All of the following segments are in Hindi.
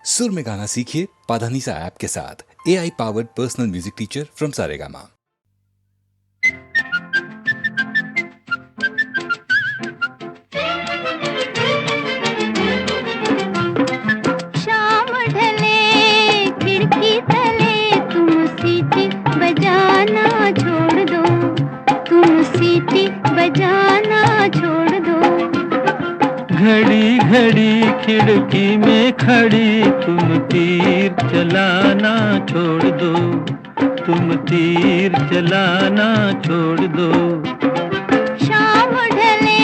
सुर में गाना सीखिए पाधानीसा ऐप के साथ। AI powered personal music teacher from Saregama. शाम ढले खिड़की तले तुम सीटी बजाना छोड़ दो, तुम सीटी बजाना छोड़ दो। घड़ी घड़ी खिड़की में खड़ी तुम तीर चलाना छोड़ दो, तुम तीर चलाना छोड़ दो। शाम ढले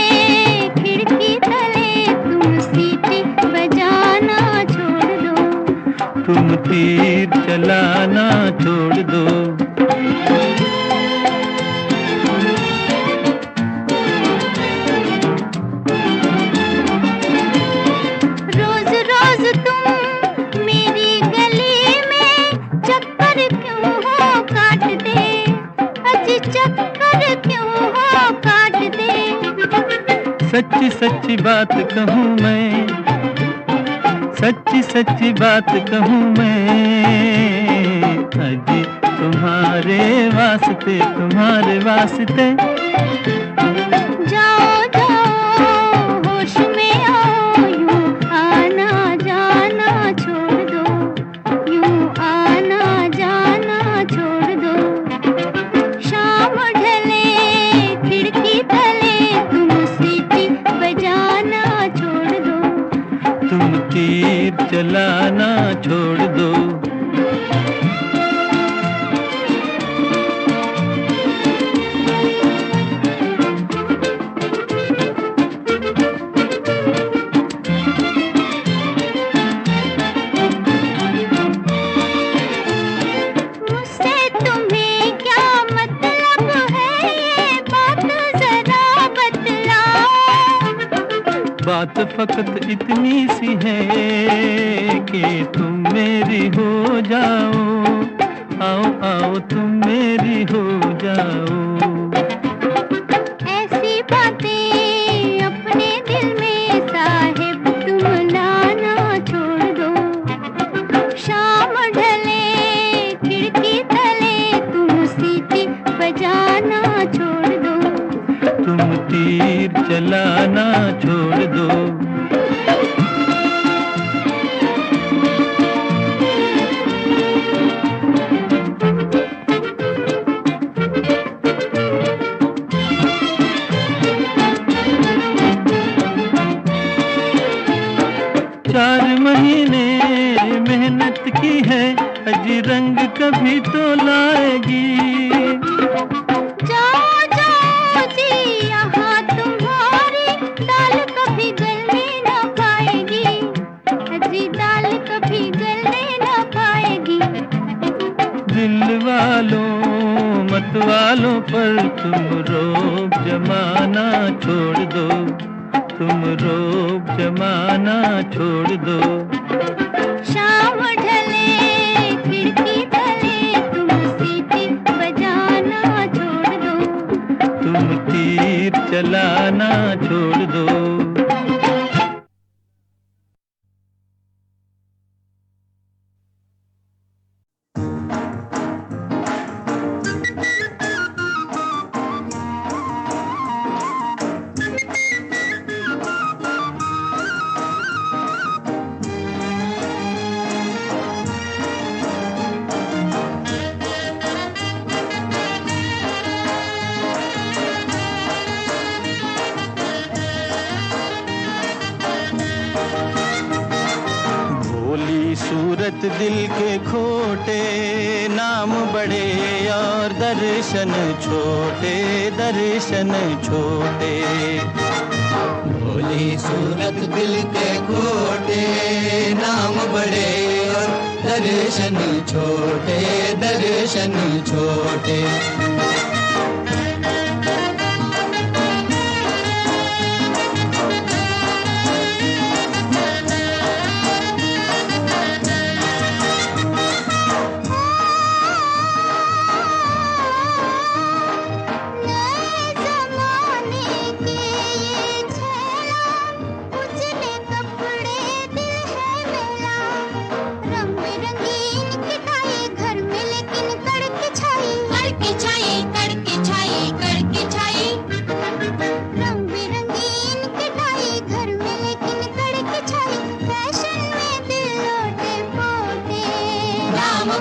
खिड़की तले तुम सीटी बजाना छोड़ दो, तुम तीर चलाना छोड़ दो। रोज रोज तुम मेरी गली में चक्कर क्यों हो काटते, अजी चक्कर क्यों हो काटते। सच्ची सच्ची बात कहूँ मैं, सच्ची सच्ची बात कहूँ मैं, अजी तुम्हारे वास्ते, तुम्हारे वास्ते। जाओ जाओ होश में आओ, यूं आना जाना छोड़ दो, यूं आना जाना छोड़ दो। शाम ढले खिड़की तले तुम सीटी बजाना छोड़ दो, तुम तीर चलाना छोड़ दो। मुझसे तुम्हें क्या मतलब है, ये बात जरा बतलाओ। बात फकत इतनी सी है कि तुम मेरी हो जाओ, आओ आओ तुम मेरी हो जाओ। ऐसी बातें अपने दिल में साहिब तुम लाना छोड़ दो। शाम ढले खिड़की तले तुम सीटी बजाना छोड़ दो, तुम तीर चलाना छोड़ दो। चार महीने मेहनत की है, अजी रंग कभी तो लाएगी। जाओ जाओ जी यहाँ तुम्हारी दाल कभी गलने न पाएगी, अजी दाल कभी गलने न पाएगी। दिल वालों मत वालों पर तुम रोब जमाना छोड़ दो, तुम रोब जमाना छोड़ दो। शाम ढले खिड़की तले तुम सीटी बजाना छोड़ दो, तुम तीर चलाना छोड़ दो। भोली सूरत दिल के खोटे, नाम बड़े और दर्शन छोटे, दर्शन छोटे। भोली सूरत दिल के खोटे, नाम बड़े और दर्शन छोटे, दर्शन छोटे।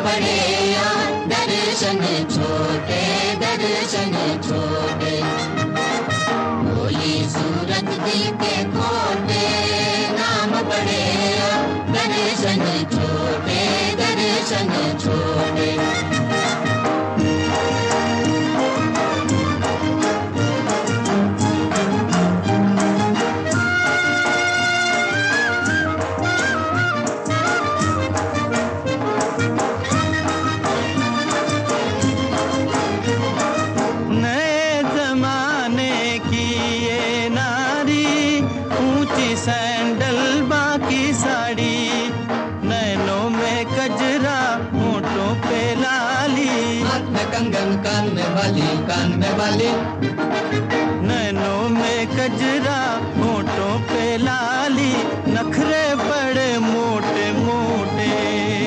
बड़े और दर्शन छोटे दर्शन छोटे। भोली सूरत दिल के खोटे, नाम बड़े और दर्शन छोटे दर्शन छोटे। सैंडल बाकी साड़ी, नैनों में कजरा होठों पे लाली, हाथ में कंगन कान में बाली कान में बाली। नैनों में कजरा होठों पे लाली, नखरे बड़े मोटे मोटे,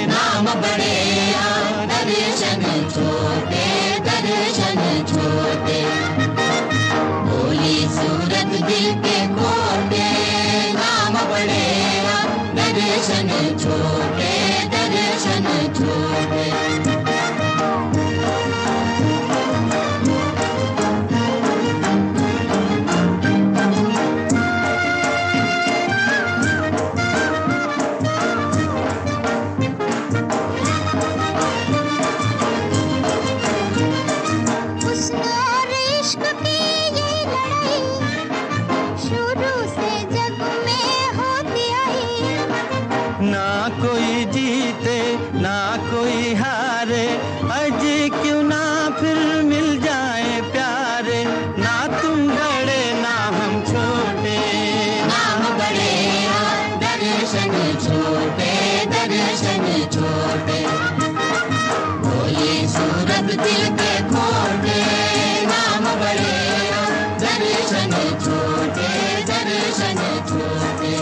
नाम बड़े और दर्शन छोटे दर्शन छोटे। भोली सूरत दिल के खोटे, नाम बड़े और दर्शन छोटे दर्शन छोटे। ना कोई जीते ना कोई हारे, अजी क्यों ना फिर मिल जाए प्यारे। ना तुम बड़े ना हम छोटे, नाम बड़े और दर्शन छोटे दर्शन छोटे। भोली सूरत दिल के खोटे, नाम बड़े और दर्शन छोटे दर्शन छोटे।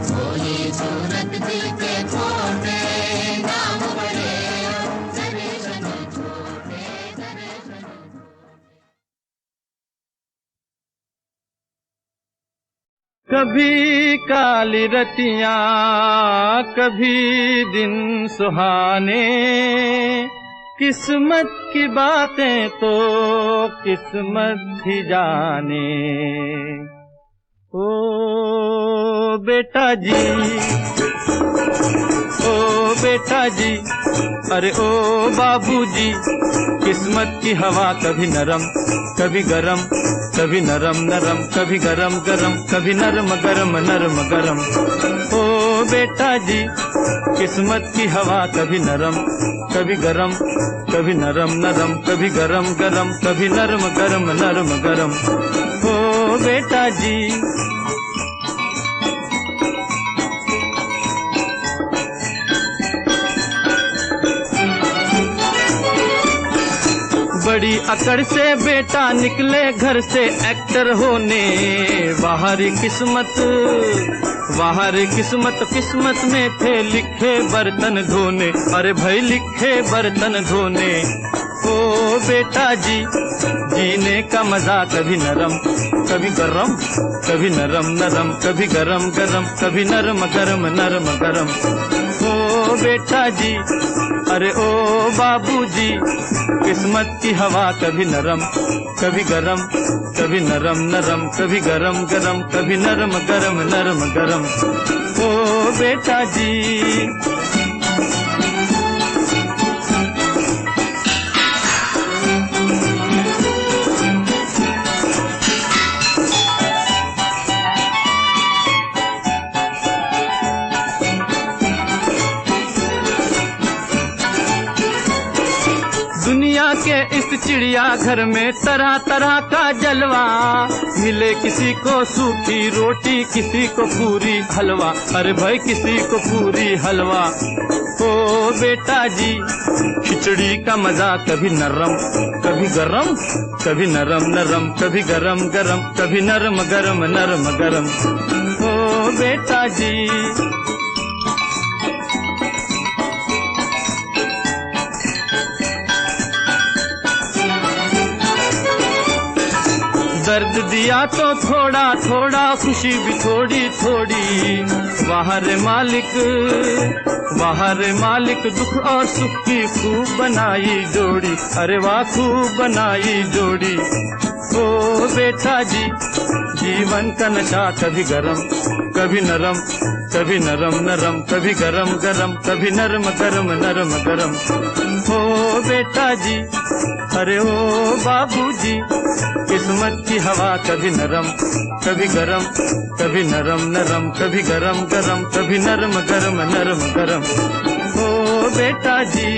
भोली सूरत दिल के खोटे, नाम बड़े और दर्शन छोटे दर्शन। कभी काली रतियां कभी दिन सुहाने, किस्मत की बातें तो किस्मत ही जाने। ओ बेटा जी, ओ बेटा जी, अरे ओ बाबूजी, किस्मत की हवा कभी नरम कभी गरम, कभी नरम नरम कभी गरम गरम, कभी नरम गरम नरम गरम। ओ बेटा जी, किस्मत की हवा कभी नरम कभी गरम, कभी नरम नरम कभी गरम गरम, कभी नरम गरम नरम गरम। ओ बेटा जी। बड़ी अकड़ से बेटा निकले घर से एक्टर होने, बाहरी किस्मत किस्मत में थे लिखे बर्तन धोने, अरे भाई लिखे बर्तन धोने। ओ बेटा जी, जीने का मजा कभी नरम कभी गरम, कभी नरम नरम कभी गरम गरम, कभी नरम गरम नरम गरम। ओ बेटा जी, अरे ओ बाबूजी, किस्मत की हवा कभी नरम कभी गरम, कभी नरम नरम कभी गरम गरम, कभी नरम गरम नरम गरम। ओ बेटा जी। दुनिया के इस चिड़िया घर में तरह तरह का जलवा, मिले किसी को सूखी रोटी किसी को पूरी हलवा, अरे भाई किसी को पूरी हलवा। ओ बेटा जी, खिचड़ी का मजा कभी नरम कभी गरम, कभी नरम नरम कभी गरम गरम, कभी नरम गरम नरम गरम। ओ बेटा जी। दर्द दिया तो थोड़ा थोड़ा, खुशी भी थोड़ी थोड़ी। वाह रे मालिक दुख और सुख की खूब बनाई जोड़ी। अरे वाह खूब बनाई जोड़ी। ओ बेटा जी, जीवन का नशा कभी गरम कभी नरम, कभी नरम नरम कभी गरम गरम, कभी नरम गरम नरम गरम। ओ बेटा जी, अरे ओ बाबूजी, किस्मत की हवा कभी नरम कभी गरम, कभी नरम नरम कभी गरम गरम, कभी नरम गरम नरम गरम। ओ बेटा जी।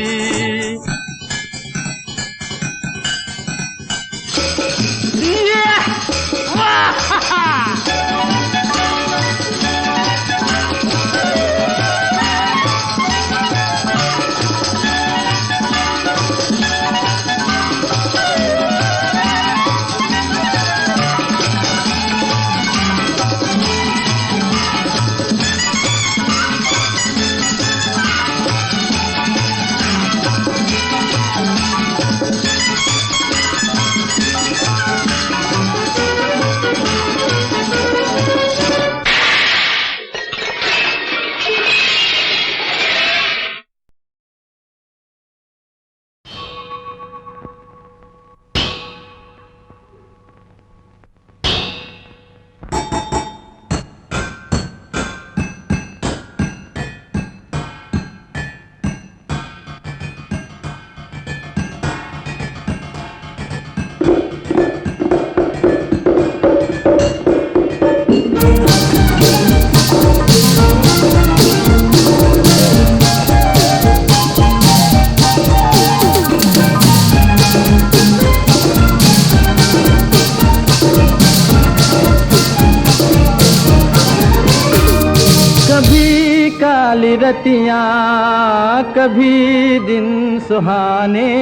काली रतियाँ कभी दिन सुहाने,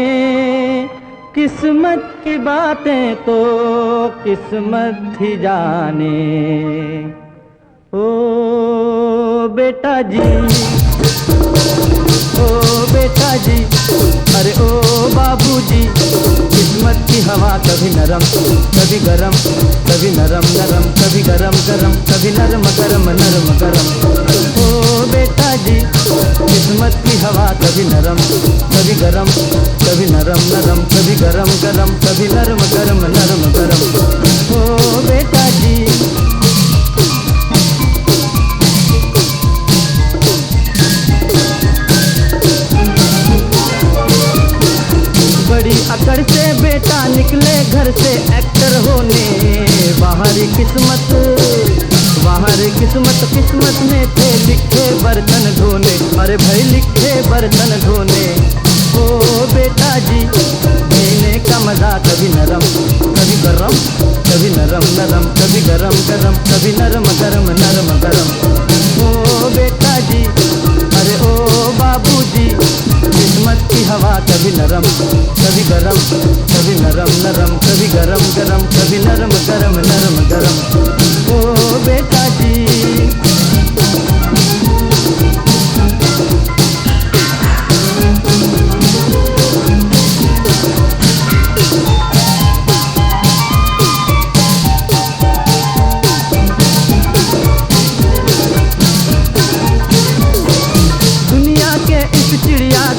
किस्मत की बातें तो किस्मत ही जाने। ओ बेटा जी, ओ बेटा जी, अरे ओ बाबूजी, किस्मत की हवा कभी नरम कभी गरम, कभी नरम नरम कभी गरम गरम, कभी नरम गरम नरम गरम। ओ बेटा जी, किस्मत की हवा कभी नरम कभी गरम, कभी नरम नरम कभी गरम गरम, कभी नरम गरम नरम गरम। ओ बेटा जी। बड़ी अकड़ से बेटा निकले घर से एक्टर होने, बाहरी किस्मत किस्मत में थे लिखे बर्तन धोने। अरे भाई लिखे बर्तन धोने। ओ बेटा जी, जीने का मजा कभी नरम कभी गरम, कभी नरम नरम कभी गरम गरम, कभी नरम गरम नरम गरम। ओ बेटा जी, अरे ओ बाबूजी, किस्मत की हवा कभी नरम कभी गरम, कभी नरम नरम कभी गरम गरम, कभी नरम गरम नरम गरम। ओ बेटा जी।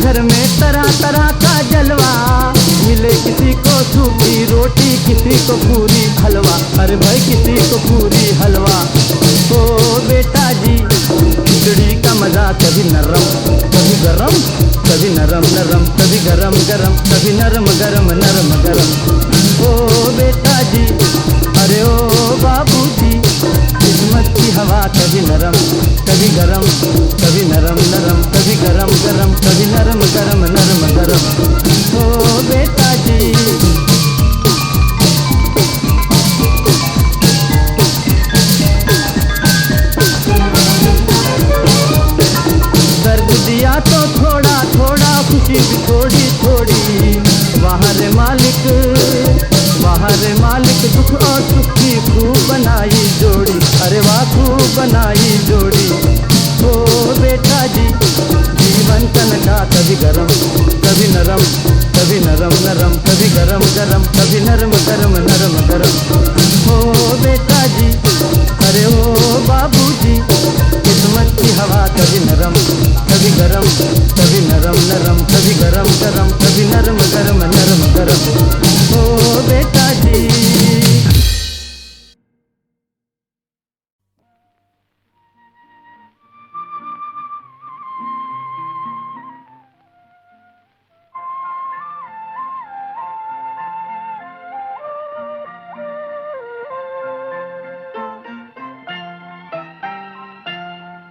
घर में तरह तरह का जलवा, मिले किसी को सूखी रोटी किसी को पूरी हलवा। अरे भाई किसी को पूरी हलवा। ओ बेटा जी, खिचड़ी का मजा कभी नरम कभी गरम, कभी नरम नरम कभी गरम गरम, कभी नरम गरम नरम गरम। ओ बेटा जी, अरे ओ बाबूजी, किस्मत की हवा कभी नरम कभी गरम, कभी नरम नरम कभी गरम गरम, कभी नरम गरम नरम गरम। ओ बेटा जी। दर्द दिया तो थोड़ा थोड़ा, खुशी भी थोड़ी थोड़ी। वाह रे मालिक दुख और सुख की खूब बनाई जोड़ी। अरे वाह खूब बनाई जोड़ी। ओ बेटा जी, जीवन का नशा कभी गरम कभी नरम, कभी नरम नरम कभी गरम गरम, कभी नरम गरम नरम गरम। कभी नरम कभी गरम, कभी नरम नरम कभी गरम गरम, कभी नरम गरम नरम गरम। ओ बेटा जी।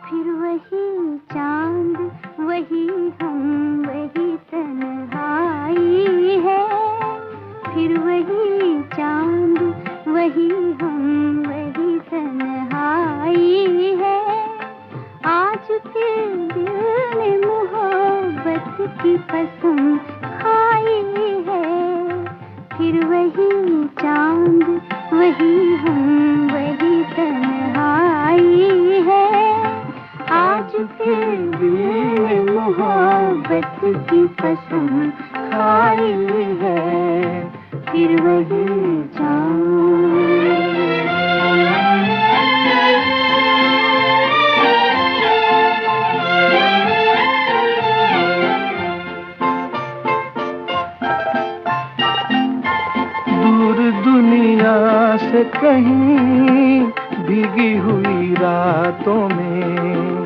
फिर वही चांद वही हम वही तन्हाई है, फिर वही चांद वही हम वही तन्हाई है। आज फिर दिल ने मोहब्बत की कसम खाई है, फिर वही चांद वही हम वही तन्हाई है। आज फिर दिल ने मोहब्बत की कसम खाई है, फिर वही चांद। दूर दुनिया से कहीं भीगी हुई रातों में,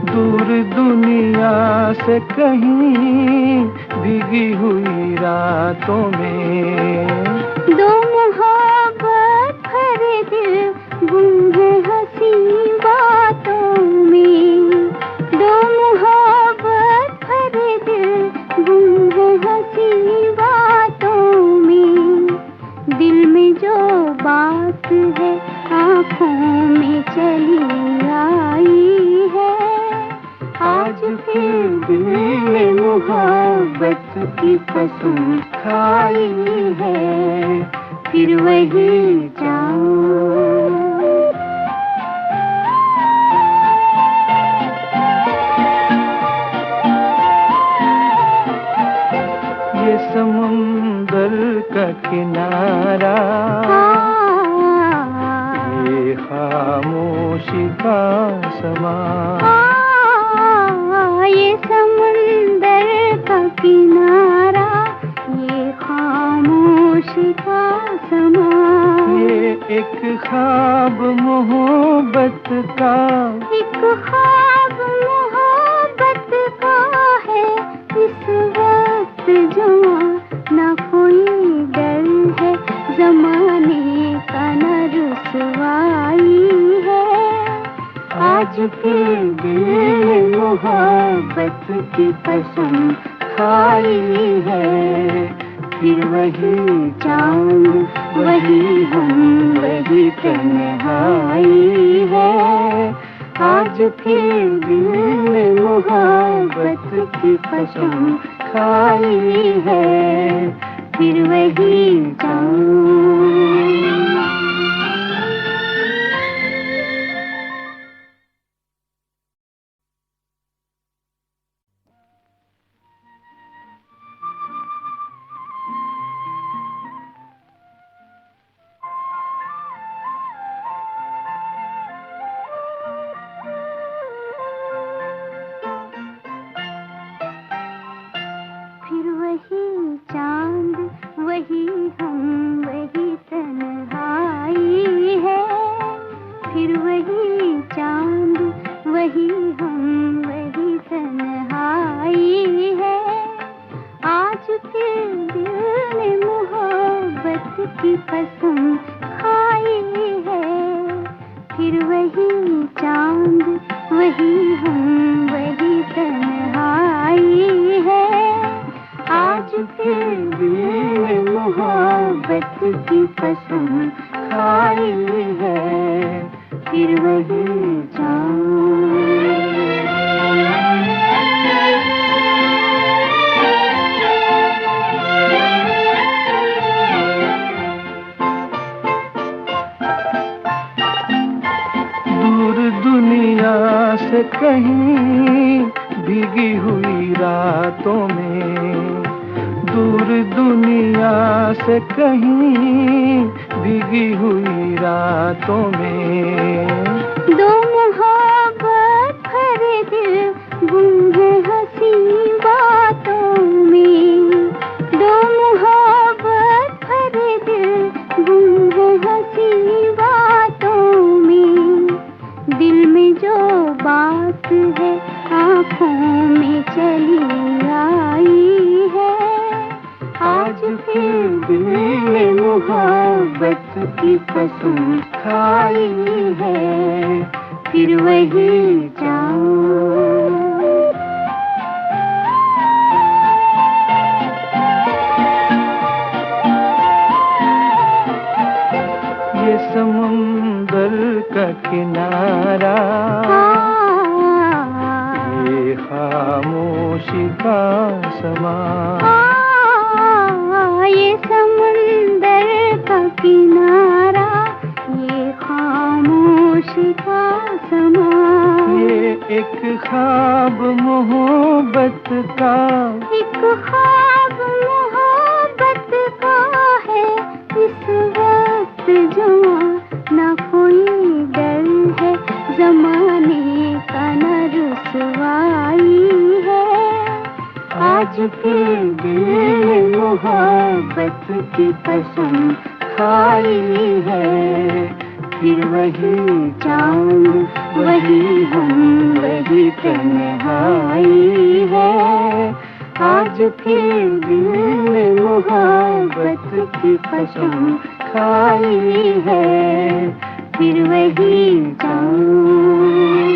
दूर दुनिया से कहीं भीगी हुई रातों में। दो मोहब्बत भरे दिल गुम है हंसी बातों में, दो मोहब्बत भरे दिल गुम है हंसी बातों में। दिल में जो बात है आँखों में चली आई है, आज फिर दिल ने मोहब्बत की कसम खाई है, फिर वही चांद। ये समुंदर का किनारा, ये खामोशी का समा, ये समुंदर का किनारा, ये खामोशी का समा। ये एक ख्वाब मोहब्बत का, एक ख्वाब मोहब्बत का है, इस वक्त जमा न कोई डर है, जमाने का न रुसवाई है। आज फिर दिल ने मोहब्बत की कसम खाई है, फिर वही चांद वही हम वही तन्हाई है। आज फिर दिल ने मोहब्बत की कसम खाई है, फिर वही चांद। फिर वही चांद वही हम वही तन्हाई है, फिर वही चांद वही हम वही तन्हाई है। आज फिर दिल ने मोहब्बत की कसम खाई है, फिर वही चांद वही हम वही तन्हाई है। आज फिर दिल ने मोहब्बत की कसम खाई है, फिर वही चांद। दूर दुनिया से कहीं भीगी हुई रातों में, दूर दुनिया से कहीं भीगी हुई रातों में। दो मोहब्बत भरे दिल आँखों में चली आई है। आज फिर दिल ने मोहब्बत की कसम खाई है, फिर वही जाऊं। ये समुंदर का किनारा, ये खामोशी का समा, ये समुंदर का किनारा, ये खामोशी का समा, ये एक ख्वाब मोहब्बत का, एक ख्वाब मोहब्बत का है। इस वक्त जवां ना कोई डर है, जमाने का न रुसवाई है। आज फिर दिल ने मोहब्बत की कसम खाई है, फिर वही चांद वही हम वही तन्हाई है। आज फिर दिल ने मोहब्बत की कसम खाई है, फिर वही जाऊं।